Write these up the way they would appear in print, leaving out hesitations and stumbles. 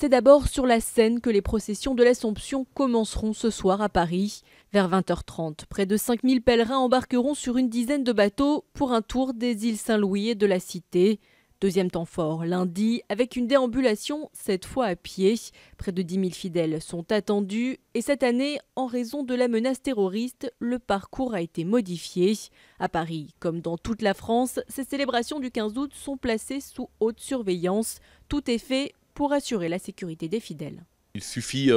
c'est d'abord sur la Seine que les processions de l'Assomption commenceront ce soir à Paris. Vers 20h30, près de 5000 pèlerins embarqueront sur une dizaine de bateaux pour un tour des îles Saint-Louis et de la Cité. Deuxième temps fort, lundi, avec une déambulation, cette fois à pied. Près de 10 000 fidèles sont attendus et cette année, en raison de la menace terroriste, le parcours a été modifié. À Paris, comme dans toute la France, ces célébrations du 15 août sont placées sous haute surveillance. Tout est fait pour assurer la sécurité des fidèles. Il suffit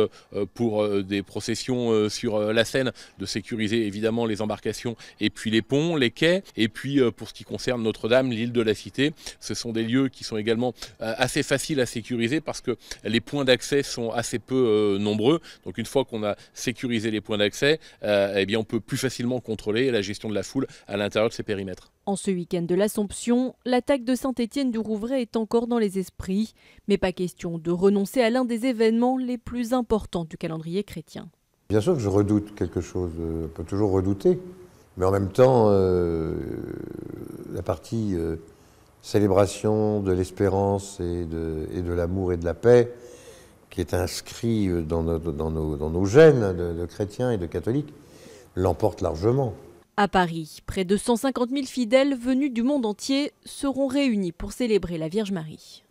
pour des processions sur la Seine de sécuriser évidemment les embarcations et puis les ponts, les quais. Et puis pour ce qui concerne Notre-Dame, l'île de la Cité, ce sont des lieux qui sont également assez faciles à sécuriser parce que les points d'accès sont assez peu nombreux. Donc une fois qu'on a sécurisé les points d'accès, eh bien on peut plus facilement contrôler la gestion de la foule à l'intérieur de ces périmètres. En ce week-end de l'Assomption, l'attaque de Saint-Étienne-du-Rouvray est encore dans les esprits, mais pas question de renoncer à l'un des événements les plus importants du calendrier chrétien. Bien sûr que je redoute quelque chose, on peut toujours redouter, mais en même temps, la partie célébration de l'espérance et de l'amour et de la paix, qui est inscrit dans nos gènes de chrétiens et de catholiques, l'emporte largement. À Paris, près de 150 000 fidèles venus du monde entier seront réunis pour célébrer la Vierge Marie.